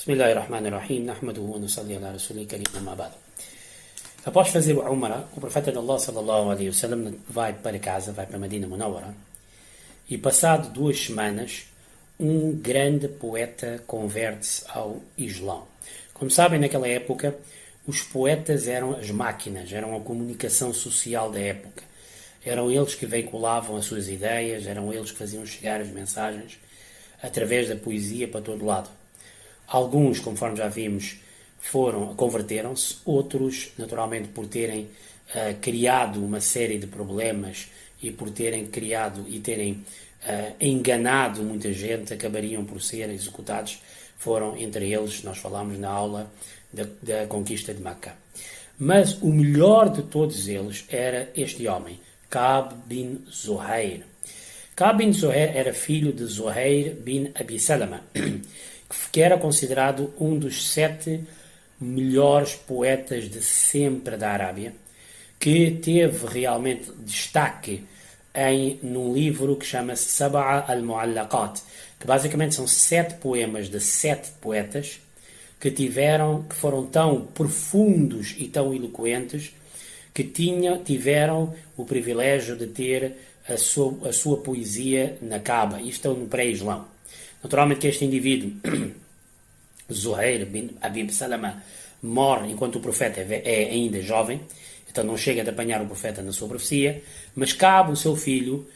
Bismillahirrahmanirrahim. Nahmaduhu wa nusalli ala rasulih karim amma ba'd. Após fazer o Umrah, o profeta de Allah sallallahu alaihi wasallam vai para casa, vai para Medina Munawwara, e passado 2 semanas, um grande poeta converte-se ao Islão. Como sabem, naquela época, os poetas eram as máquinas, eram a comunicação social da época. Eram eles que veiculavam as suas ideias, eram eles que faziam chegar as mensagens através da poesia para todo lado. Alguns, conforme já vimos, converteram-se, outros, naturalmente, por terem criado uma série de problemas e por terem criado e terem enganado muita gente, acabariam por ser executados. Foram entre eles, nós falámos na aula da conquista de Meca. Mas o melhor de todos eles era este homem, Ka'b bin Zuhair. Ka'b bin Zuhair era filho de Zuhair bin Abi Salama, que era considerado um dos 7 melhores poetas de sempre da Arábia, que teve realmente destaque num livro que chama-se Sab'a al-Mu'allaqat, que basicamente são 7 poemas de 7 poetas que foram tão profundos e tão eloquentes que tiveram o privilégio de ter a sua poesia na Kaaba. Isto é no pré-Islão. Naturalmente que este indivíduo, Zuhair bin Abi Salama, morre enquanto o profeta é ainda jovem, então não chega a apanhar o profeta na sua profecia, mas Ka'b, o seu filho,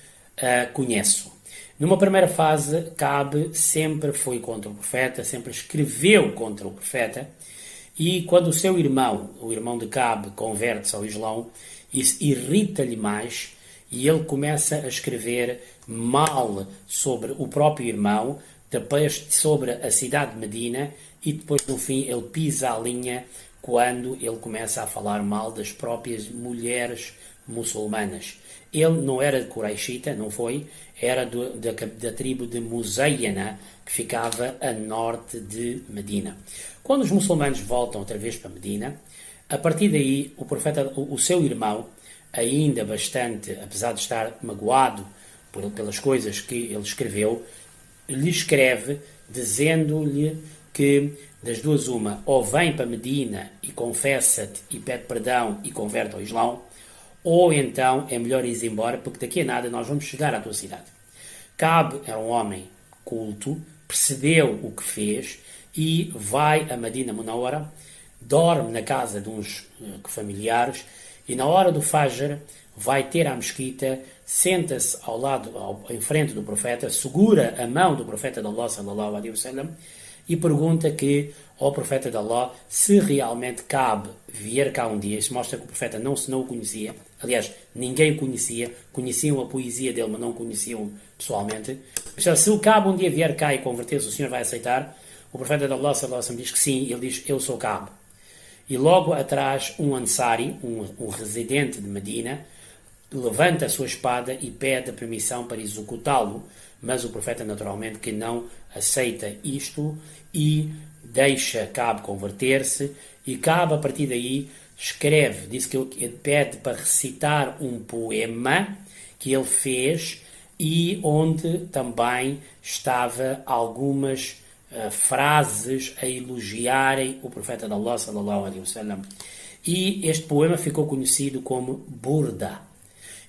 conhece-o. Numa primeira fase, Ka'b sempre foi contra o profeta, sempre escreveu contra o profeta, e quando o seu irmão, o irmão de Ka'b, converte-se ao Islão, isso irrita-lhe mais, e ele começa a escrever mal sobre o próprio irmão, depois sobre a cidade de Medina, e depois no fim ele pisa a linha quando ele começa a falar mal das próprias mulheres muçulmanas. Ele não era de Quraishita, não foi, era da tribo de Muzayyana, que ficava a norte de Medina. Quando os muçulmanos voltam outra vez para Medina, a partir daí o profeta, o seu irmão, ainda bastante, apesar de estar magoado pelas coisas que ele escreveu, lhe escreve dizendo-lhe que das duas uma, ou vem para Medina e confessa-te e pede perdão e converte ao Islão, ou então é melhor ir embora porque daqui a nada nós vamos chegar à tua cidade. Ka'b era um homem culto, percebeu o que fez e vai a Medina Munawwara, dorme na casa de uns familiares e na hora do Fajr vai ter à mesquita, senta-se em frente do profeta, segura a mão do profeta de Allah sallallahu alaihi wasallam e pergunta ao profeta de Allah se realmente Ka'b vier cá um dia. Isso mostra que o profeta não o conhecia. Aliás, ninguém o conhecia. Conheciam a poesia dele, mas não o conheciam pessoalmente. Mas, se o Ka'b um dia vier cá e converter-se, o Senhor vai aceitar? O profeta de Allah sallallahu alaihi wasallam diz que sim. Ele diz, eu sou Ka'b. E logo atrás um Ansari, um residente de Medina, levanta a sua espada e pede permissão para executá-lo, mas o profeta naturalmente que não aceita isto e deixa Ka'b converter-se, e Ka'b a partir daí escreve, diz que ele pede para recitar um poema que ele fez e onde também estava algumas frases a elogiarem o profeta de Allah sallallahu alaihi wasallam. E este poema ficou conhecido como Burda.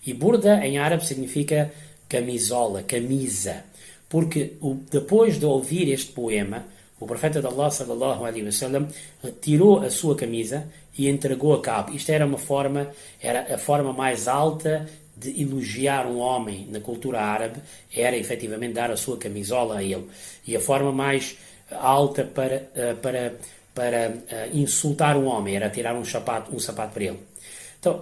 E Burda em árabe significa camisola, camisa, porque depois de ouvir este poema, o profeta de Allah sallallahu alaihi wasallam tirou a sua camisa e entregou a Ka'b. Isto era a forma mais alta de elogiar um homem na cultura árabe, era efetivamente dar a sua camisola a ele. E a forma mais alta para insultar um homem era tirar um sapato para ele. Então,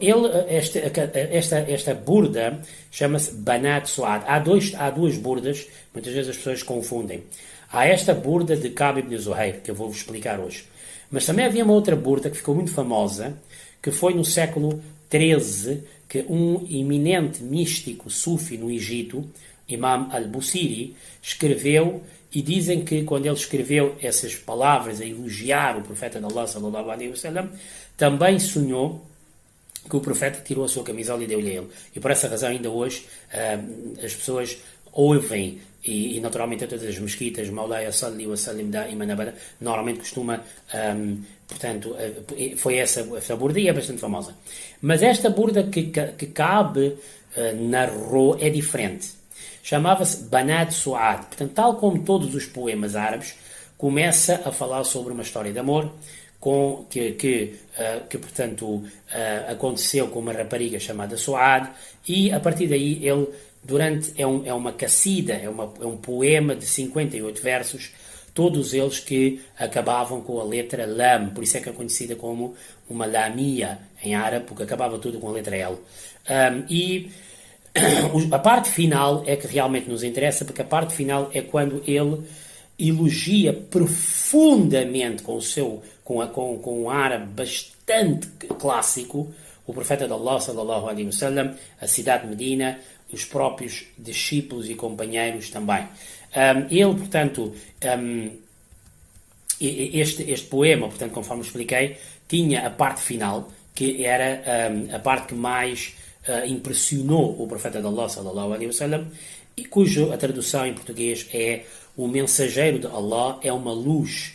esta burda chama-se Banat Su'ad. Há duas burdas, muitas vezes as pessoas confundem. Há esta burda de Ka'b ibn Zuhair, que eu vou-vos explicar hoje. Mas também havia uma outra burda que ficou muito famosa, que foi no século XIII, que um eminente místico sufi no Egito, Imam al-Busiri, escreveu, e dizem que quando ele escreveu essas palavras a elogiar o profeta de Allah sallallahu alaihi wasallam, também sonhou que o profeta tirou a sua camisola e deu-lhe a ele. E por essa razão ainda hoje as pessoas ouvem, e naturalmente a todas as mesquitas, Maulaya Salli wa Sallim Da'iman Abada, normalmente costuma, portanto, foi essa burda e é bastante famosa. Mas esta burda que Ka'b narrou é diferente. Chamava-se Banat Su'ad. Portanto, tal como todos os poemas árabes, começa a falar sobre uma história de amor que portanto, aconteceu com uma rapariga chamada Su'ad, e a partir daí ele, é uma cassida, é um poema de 58 versos, todos eles que acabavam com a letra Lam, por isso é que é conhecida como uma Lamia em árabe, porque acabava tudo com a letra L. E a parte final é que realmente nos interessa, porque a parte final é quando ele elogia profundamente com um árabe bastante clássico o profeta de Allah, sallallahu alaihi wasallam, a cidade de Medina, os próprios discípulos e companheiros também. Ele, portanto, este poema, portanto, conforme expliquei, tinha a parte final, que era a parte que mais impressionou o profeta de Allah, sallallahu alaihi wasallam, e cuja a tradução em português é: o mensageiro de Allah é uma luz,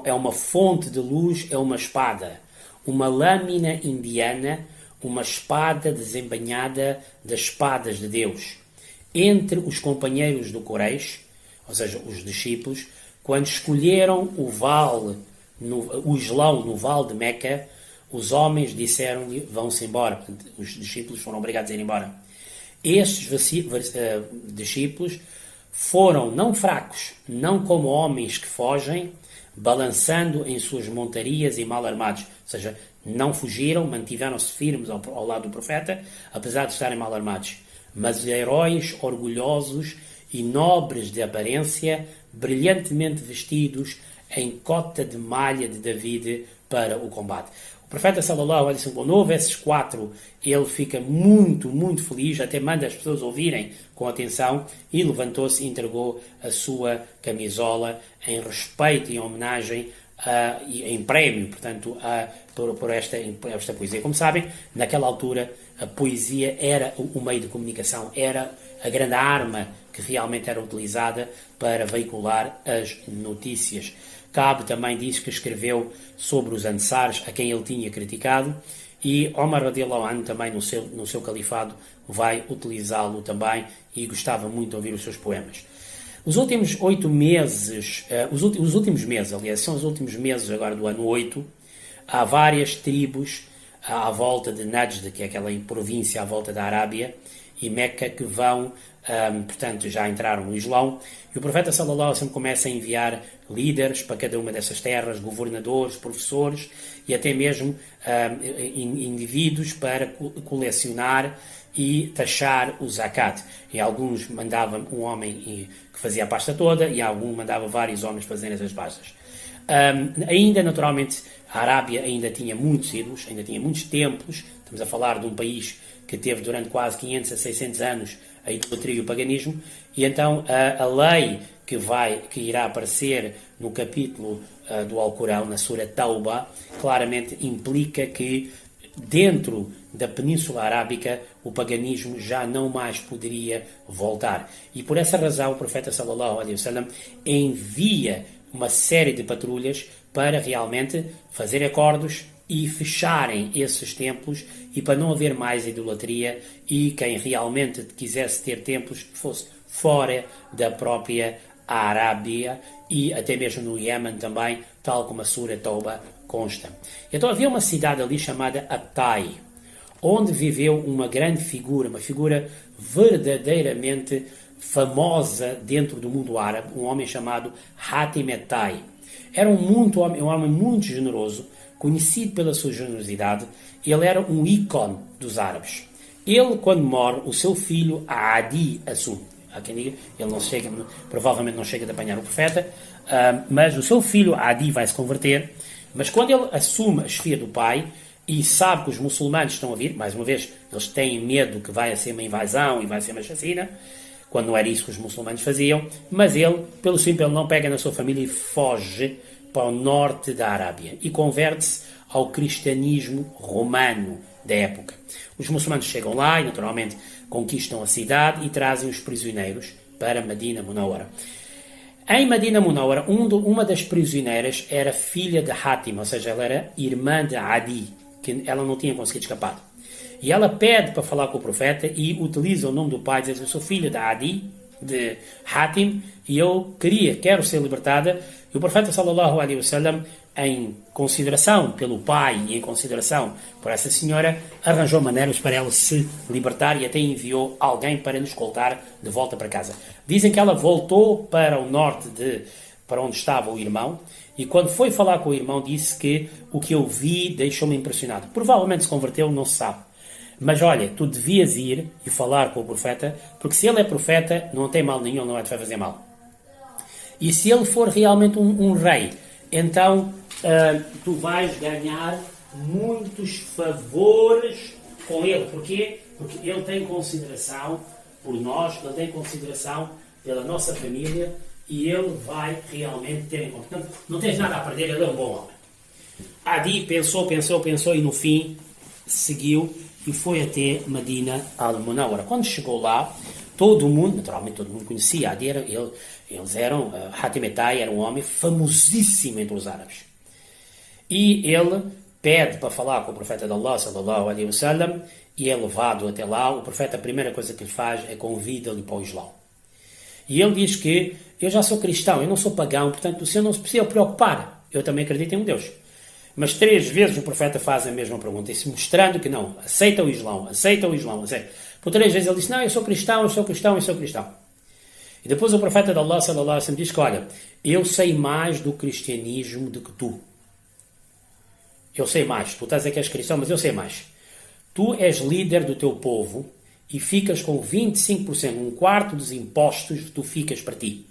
é uma fonte de luz, é uma espada, uma lâmina indiana, uma espada desembainhada das espadas de Deus. Entre os companheiros do Quraysh, ou seja, os discípulos, quando escolheram o islão no vale de Meca, os homens disseram-lhe: vão-se embora. Os discípulos foram obrigados a ir embora. Estes discípulos foram não fracos, não como homens que fogem, balançando em suas montarias e mal armados. Ou seja, não fugiram, mantiveram-se firmes ao lado do profeta, apesar de estarem mal armados. Mas heróis orgulhosos e nobres de aparência, brilhantemente vestidos em cota de malha de David para o combate. O profeta, sallallahu alaihi wasallam, quando ouve esses quatro, ele fica muito, muito feliz, até manda as pessoas ouvirem com atenção, e levantou-se e entregou a sua camisola em respeito e homenagem, em prémio, portanto, por esta poesia. Como sabem, naquela altura, a poesia era o meio de comunicação, era a grande arma que realmente era utilizada para veicular as notícias. Ka'b também diz que escreveu sobre os Ansares, a quem ele tinha criticado, e Omar radiallahu anhu também no seu califado vai utilizá-lo também, e gostava muito de ouvir os seus poemas. Os últimos 8 meses, os últimos meses, aliás, são os últimos meses agora do ano 8, há várias tribos à volta de Najd, que é aquela província à volta da Arábia, e Meca, que vão, portanto, já entraram no Islão, e o profeta sallallahu alaihi wasallam começa a enviar líderes para cada uma dessas terras, governadores, professores e até mesmo indivíduos para colecionar e taxar o zakat. E alguns mandavam um homem que fazia a pasta toda, e algum mandava vários homens fazerem essas pastas. Ainda, naturalmente, a Arábia ainda tinha muitos ídolos, ainda tinha muitos templos. Estamos a falar de um país que teve durante quase 500 a 600 anos a idolatria e o paganismo, e então a lei que irá aparecer no capítulo do Alcorão, na Sura Tauba, claramente implica que dentro da Península Arábica o paganismo já não mais poderia voltar. E por essa razão o profeta sallallahu alaihi wasallam envia uma série de patrulhas para realmente fazer acordos e fecharem esses templos, e para não haver mais idolatria, e quem realmente quisesse ter templos fosse fora da própria Arábia, e até mesmo no Iêmen também, tal como a Sura Tauba consta. Então havia uma cidade ali chamada Attai, onde viveu uma grande figura, uma figura verdadeiramente famosa dentro do mundo árabe, um homem chamado Hatim Attai. Era um homem muito generoso, conhecido pela sua generosidade. Ele era um ícone dos árabes. Ele, quando morre, o seu filho Adi assume. Há quem diga, ele provavelmente não chega de apanhar o profeta, mas o seu filho Adi vai se converter. Mas quando ele assume a chefia do pai e sabe que os muçulmanos estão a vir, mais uma vez, eles têm medo que vai ser uma invasão e vai ser uma chacina, quando não era isso que os muçulmanos faziam, mas ele, pelo simples, ele não pega na sua família e foge para o norte da Arábia e converte-se ao cristianismo romano, da época. Os muçulmanos chegam lá e, naturalmente, conquistam a cidade e trazem os prisioneiros para Medina Munawara. Em Medina Munawara, uma das prisioneiras era filha de Hatim, ou seja, ela era irmã de Adi, que ela não tinha conseguido escapar. E ela pede para falar com o profeta e utiliza o nome do pai, diz: eu sou filha de Adi, de Hatim, e eu quero ser libertada. E o profeta sallallahu alaihi wasallam, em consideração pelo pai e em consideração por essa senhora, arranjou maneiras para ela se libertar e até enviou alguém para nos escoltar de volta para casa. Dizem que ela voltou para o norte para onde estava o irmão, e quando foi falar com o irmão disse que o que eu vi deixou-me impressionado. Provavelmente se converteu, não se sabe. Mas olha, tu devias ir e falar com o profeta, porque se ele é profeta, não tem mal nenhum, não vai te fazer mal. E se ele for realmente um rei, então tu vais ganhar muitos favores com ele. Porquê? Porque ele tem consideração por nós, ele tem consideração pela nossa família e ele vai realmente ter em conta. Portanto, não tens nada a perder, ele é um bom homem. Adi pensou e no fim seguiu e foi até Medina al-Munawara. Quando chegou lá, naturalmente todo mundo conhecia Adi, eles eram, Hatim Etai era um homem famosíssimo entre os árabes. E ele pede para falar com o profeta de Allah, sallallahu alaihi wasallam, e é levado até lá. O profeta, a primeira coisa que ele faz é convida-lhe para o Islão. E ele diz que eu já sou cristão, eu não sou pagão, portanto o senhor não se precisa preocupar, eu também acredito em um Deus. Mas 3 vezes o profeta faz a mesma pergunta, e mostrando que não, aceita o Islão. Por 3 vezes ele diz: não, eu sou cristão. E depois o profeta de Allah, sallallahu alaihi wasallam, diz que, olha, eu sei mais do cristianismo do que tu. Eu sei mais. Tu estás a dizer que és cristão, mas eu sei mais. Tu és líder do teu povo e ficas com 25%, um quarto dos impostos que tu ficas para ti.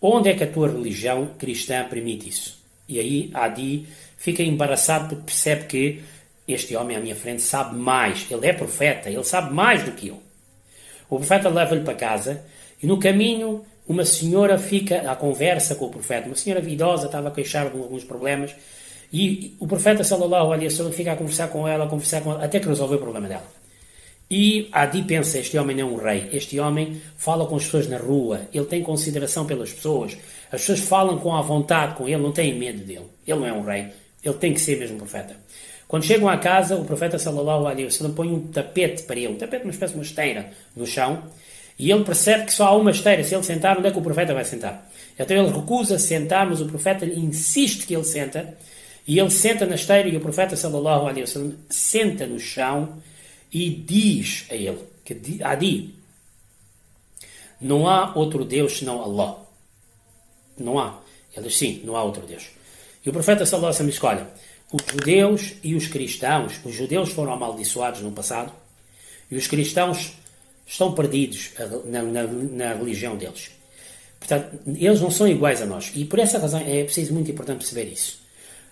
Onde é que a tua religião cristã permite isso? E aí Adi fica embaraçado porque percebe que este homem à minha frente sabe mais. Ele é profeta, ele sabe mais do que eu. O profeta leva-lhe para casa e no caminho uma senhora fica à conversa com o profeta. Uma senhora idosa estava a queixar de alguns problemas e o profeta sallallahu alaihi wasallam fica a conversar com ela, até que resolveu o problema dela. E Adi pensa: este homem não é um rei, este homem fala com as pessoas na rua, ele tem consideração pelas pessoas, as pessoas falam com à vontade com ele, não têm medo dele, ele não é um rei, ele tem que ser mesmo profeta. Quando chegam à casa, o profeta sallallahu alaihi wasallam põe um tapete para ele, uma espécie de uma esteira no chão, e ele percebe que só há uma esteira. Se ele sentar, onde é que o profeta vai sentar? Então ele recusa sentar, mas o profeta insiste que ele senta, e ele senta na esteira, e o profeta sallallahu alaihi wasallam senta no chão e diz a ele, Adi, não há outro Deus senão Allah. Não há. Ele diz: sim, não há outro Deus. E o profeta sallallahu alaihi wasallam diz: olha, os judeus e os cristãos, os judeus foram amaldiçoados no passado e os cristãos estão perdidos na religião deles. Portanto, eles não são iguais a nós. E por essa razão é preciso, muito importante perceber isso.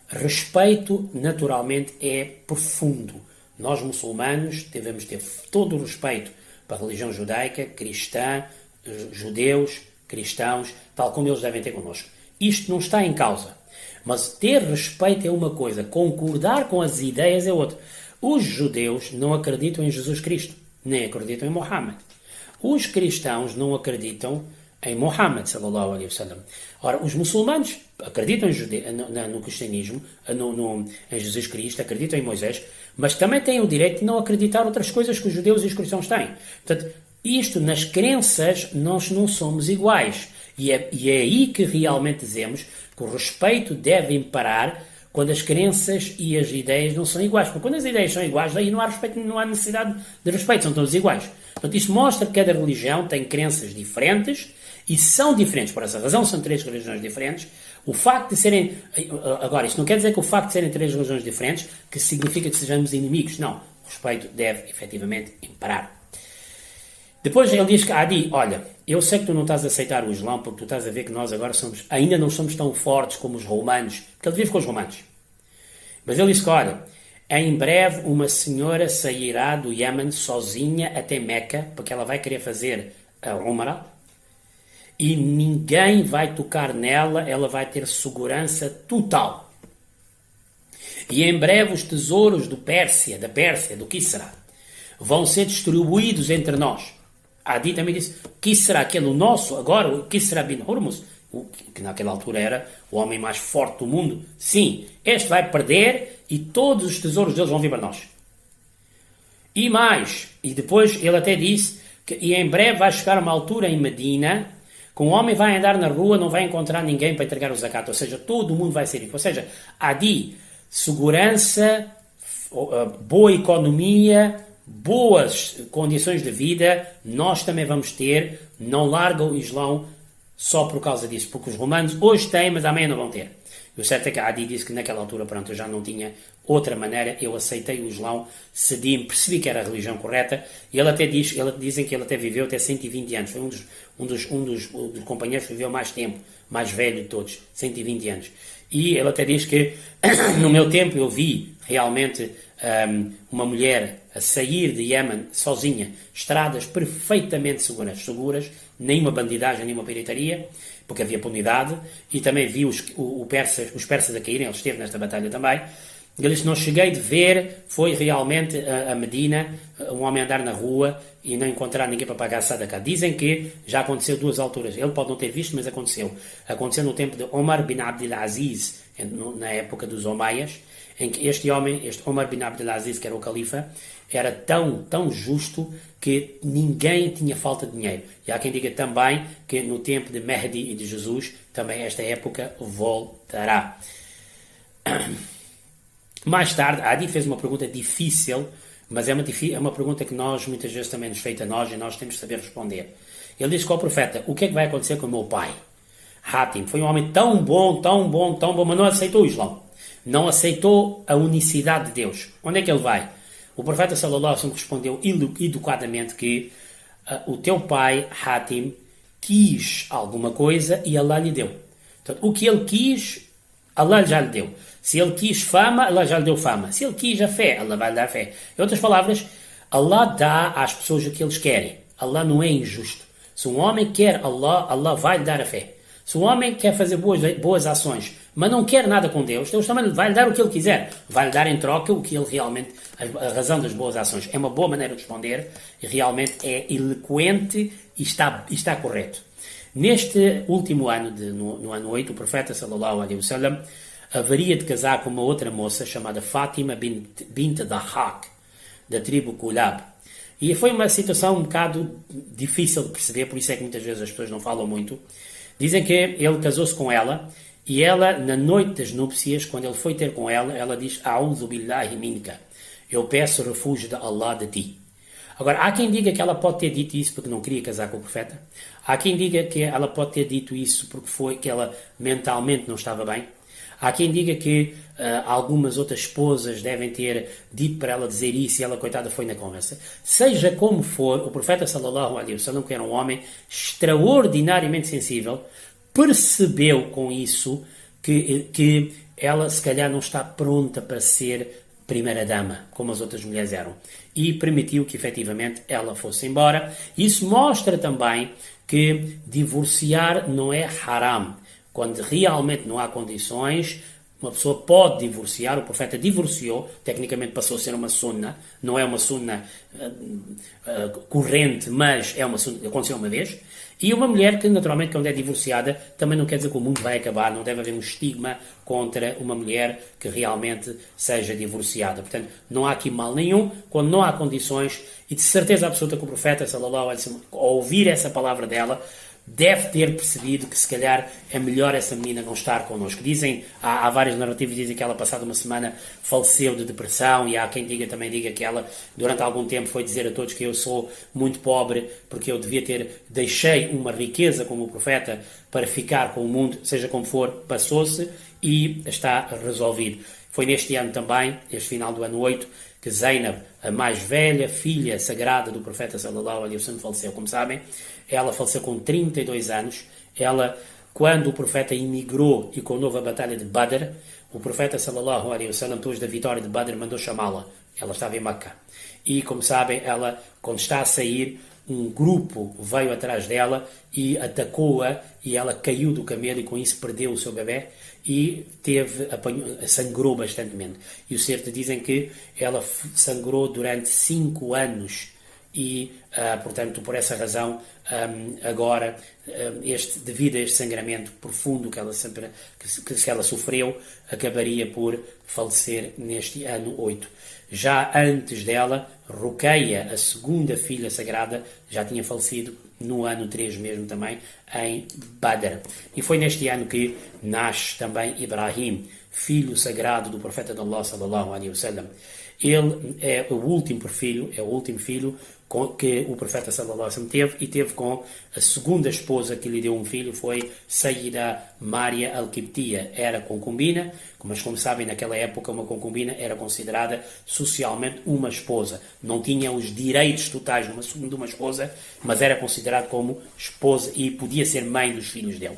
Respeito, naturalmente, é profundo. Nós, muçulmanos, devemos ter todo o respeito para a religião judaica, cristã, judeus, cristãos, tal como eles devem ter connosco. Isto não está em causa. Mas ter respeito é uma coisa, concordar com as ideias é outra. Os judeus não acreditam em Jesus Cristo, nem acreditam em Mohammed. Os cristãos não acreditam em Mohammed, sallallahu alaihi wasallam. Ora, os muçulmanos acreditam no cristianismo, em Jesus Cristo, acreditam em Moisés, mas também têm o direito de não acreditar outras coisas que os judeus e os cristãos têm. Portanto, isto, nas crenças, nós não somos iguais. E é aí que realmente dizemos que o respeito deve imparar quando as crenças e as ideias não são iguais. Porque quando as ideias são iguais, aí não há respeito, não há necessidade de respeito, são todos iguais. Portanto, isto mostra que cada religião tem crenças diferentes e são diferentes. Por essa razão, são 3 religiões diferentes. O facto de serem... Agora, isto não quer dizer que o facto de serem 3 religiões diferentes que significa que sejamos inimigos. Não. O respeito deve, efetivamente, imparar. Depois ele diz que Adi, olha, eu sei que tu não estás a aceitar o Islão porque tu estás a ver que nós agora ainda não somos tão fortes como os romanos, porque ele vive com os romanos. Mas ele diz que, olha, em breve uma senhora sairá do Iêmen sozinha até Meca, porque ela vai querer fazer a Umrah, e ninguém vai tocar nela, ela vai ter segurança total. E em breve os tesouros da Pérsia, do Kisra, vão ser distribuídos entre nós. Adi também disse, Kisra, aquele nosso, agora, o Kisra bin Hurmuz, que naquela altura era o homem mais forte do mundo, sim, este vai perder e todos os tesouros deles vão vir para nós. E mais, e depois ele até disse que e em breve vai chegar uma altura em Medina que um homem vai andar na rua, não vai encontrar ninguém para entregar o zakat, ou seja, todo o mundo vai ser rico. Ou seja, Adi, segurança, boa economia, boas condições de vida, nós também vamos ter, não larga o Islão só por causa disso, porque os romanos hoje têm, mas amanhã não vão ter. O certo é que Adi disse que naquela altura, pronto, eu já não tinha outra maneira, eu aceitei o Islão, cedi-me, percebi que era a religião correta, e ele até diz, dizem que ele até viveu até 120 anos, foi um dos companheiros que viveu mais tempo, mais velho de todos, 120 anos. E ele até diz que no meu tempo eu vi realmente uma mulher a sair de Iémen sozinha, estradas perfeitamente seguras, nenhuma bandidagem, nenhuma pirataria, porque havia punidade, e também vi os persas a caírem, ele esteve nesta batalha também. Ele disse, não cheguei de ver, foi realmente a Medina, um homem andar na rua e não encontrar ninguém para pagar a sadaqah. Dizem que já aconteceu duas alturas, ele pode não ter visto, mas aconteceu. Aconteceu no tempo de Omar bin Abdelaziz, na época dos Omaias, em que este Omar bin Abdelaziz, que era o califa, era tão justo que ninguém tinha falta de dinheiro. E há quem diga também que no tempo de Mehdi e de Jesus, também esta época voltará. Mais tarde, Adi fez uma pergunta difícil, mas é uma pergunta que nós, muitas vezes, também nos feita a nós, e nós temos de saber responder. Ele disse ao profeta, o que é que vai acontecer com o meu pai? Hatim foi um homem tão bom, mas não aceitou o Islão. Não aceitou a unicidade de Deus. Onde é que ele vai? O profeta sallallahu alaihi wasallam respondeu educadamente que o teu pai, Hatim, quis alguma coisa e Allah lhe deu. Então, o que ele quis, Allah já lhe deu. Se ele quis fama, Allah já lhe deu fama. Se ele quis a fé, Allah vai lhe dar a fé. Em outras palavras, Allah dá às pessoas o que eles querem. Allah não é injusto. Se um homem quer Allah, Allah vai lhe dar a fé. Se um homem quer fazer boas ações, mas não quer nada com Deus, Deus também vai lhe dar o que ele quiser. Vai lhe dar em troca o que ele realmente, a razão das boas ações. É uma boa maneira de responder e realmente é eloquente e está correto. Neste último ano, no ano 8, o profeta sallallahu alaihi wasallam haveria de casar com uma outra moça chamada Fátima bint Dahak, da tribo Kulab. E foi uma situação um bocado difícil de perceber, por isso é que muitas vezes as pessoas não falam muito. Dizem que ele casou-se com ela, e ela, na noite das núpcias, quando ele foi ter com ela, ela diz, A'udhu billahi minka, eu peço refúgio de Allah de ti. Agora, há quem diga que ela pode ter dito isso porque não queria casar com o profeta. Há quem diga que ela pode ter dito isso porque que ela mentalmente não estava bem. Há quem diga que algumas outras esposas devem ter dito para ela dizer isso e ela, coitada, foi na conversa. Seja como for, o profeta sallallahu alaihi wasallam, que era um homem extraordinariamente sensível, percebeu com isso que ela se calhar não está pronta para ser primeira-dama, como as outras mulheres eram. E permitiu que efetivamente ela fosse embora. Isso mostra também que divorciar não é haram. Quando realmente não há condições, uma pessoa pode divorciar. O profeta divorciou, tecnicamente passou a ser uma sunna, não é uma sunna corrente, mas é uma sunna, aconteceu uma vez. E uma mulher que, naturalmente, quando é divorciada, também não quer dizer que o mundo vai acabar, não deve haver um estigma contra uma mulher que realmente seja divorciada. Portanto, não há aqui mal nenhum, quando não há condições, e de certeza absoluta que o profeta, sallallahu alaihi wasallam, ao ouvir essa palavra dela, deve ter percebido que se calhar é melhor essa menina não estar connosco. Dizem, há várias narrativas que dizem que ela, passada uma semana, faleceu de depressão, e há quem também diga que ela, durante algum tempo, foi dizer a todos que eu sou muito pobre, porque eu deixei uma riqueza como o profeta para ficar com o mundo, seja como for, passou-se e está resolvido. Foi neste ano também, este final do ano 8, que Zainab, a mais velha filha sagrada do profeta sallallahu alaihi wasallam, faleceu. Como sabem, ela faleceu com 32 anos. Ela, quando o profeta emigrou e quando houve a batalha de Badr, o profeta sallallahu alaihi wasallam, depois da vitória de Badr, mandou chamá-la. Ela estava em Meca. E, como sabem, ela, quando está a sair, um grupo veio atrás dela e atacou-a e ela caiu do camelo e com isso perdeu o seu bebê e sangrou bastantemente. E os certos dizem que ela sangrou durante 5 anos e, portanto, por essa razão, agora, devido a este sangramento profundo que ela sofreu, acabaria por falecer neste ano 8. Já antes dela, Ruqayya, a segunda filha sagrada, já tinha falecido no ano 3 mesmo também, em Badr. E foi neste ano que nasce também Ibrahim, filho sagrado do profeta de Allah, sallallahu alaihi wasallam. Ele é o último filho que o profeta sallallahu alaihi wasallam teve, e teve com a segunda esposa que lhe deu um filho, foi Sayyida Maria al-Qibtiyya, era concubina, mas como sabem, naquela época uma concubina era considerada socialmente uma esposa, não tinha os direitos totais de uma esposa, mas era considerada como esposa e podia ser mãe dos filhos dele.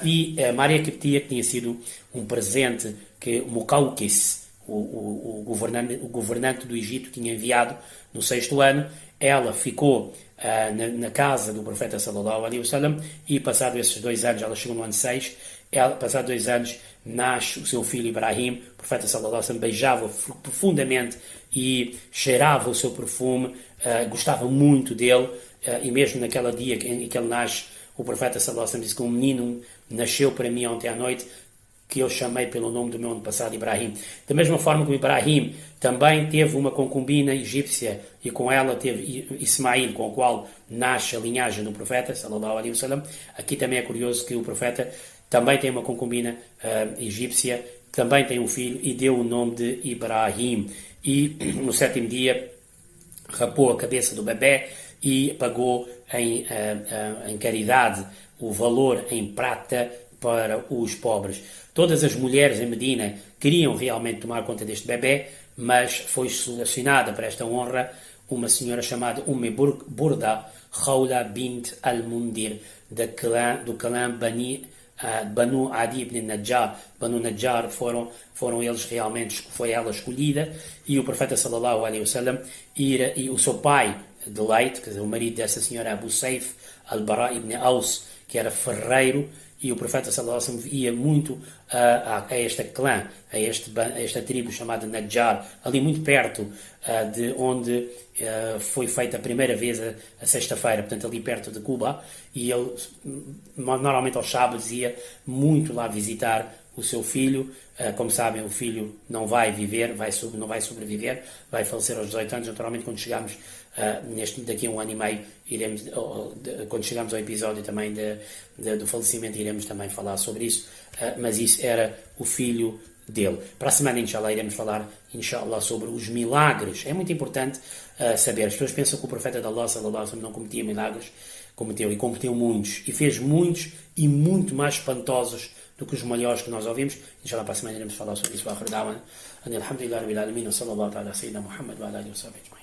E Maria Qibtiyya, que tinha sido um presente que Muqawqis, o governante do Egito, tinha enviado no 6º ano, ela ficou na casa do profeta sallallahu alaihi wasallam, e passado esses 2 anos, ela chegou no ano 6, passado 2 anos, nasce o seu filho Ibrahim. O profeta sallallahu alaihi wasallam beijava-o profundamente e cheirava o seu perfume, gostava muito dele, e mesmo naquele dia em que ele nasce, o profeta sallallahu alaihi wasallam disse que um menino nasceu para mim ontem à noite, que eu chamei pelo nome do meu antepassado Ibrahim. Da mesma forma que Ibrahim também teve uma concubina egípcia, e com ela teve Ismail, com o qual nasce a linhagem do profeta, sallallahu alaihi wasallam. Aqui também é curioso que o profeta também tem uma concubina egípcia, também tem um filho, e deu o nome de Ibrahim. E no 7º dia rapou a cabeça do bebê e pagou em caridade o valor em prata para os pobres. Todas as mulheres em Medina queriam realmente tomar conta deste bebê, mas foi selecionada para esta honra uma senhora chamada Burda Khawla bint al-Mundir, do clã Banu Adi ibn Najjar. Banu Najjar foram eles realmente, foi ela escolhida, e o profeta sallallahu alaihi wasallam e o seu pai de leite, quer dizer, o marido dessa senhora, Abu Saif al-Bara ibn Aus, que era ferreiro, e o profeta sallallahu alaihi wasallam ia muito a este clã, a esta tribo chamada Najjar, ali muito perto de onde foi feita a primeira vez a sexta-feira, portanto ali perto de Cuba, e ele normalmente aos sábados ia muito lá visitar o seu filho. Como sabem, o filho não vai viver, não vai sobreviver, vai falecer aos 18 anos. Naturalmente, quando chegarmos daqui a 1 ano e meio, quando chegamos ao episódio também do falecimento, iremos também falar sobre isso, mas isso era o filho dele. Para a semana, inshallah, iremos falar, inshallah, sobre os milagres. É muito importante saber. As pessoas pensam que o profeta de Allah, sallallahu alaihi wasallam, não cometia milagres. Cometeu muitos, e fez muitos e muito mais espantosos do que os maiores que nós ouvimos. Inshallah, para a semana iremos falar sobre isso. Alhamdulillah, rabbil alamin, wa sallallahu ala sayyidina Muhammad wa ala alihi wa sahbihi ajma'in.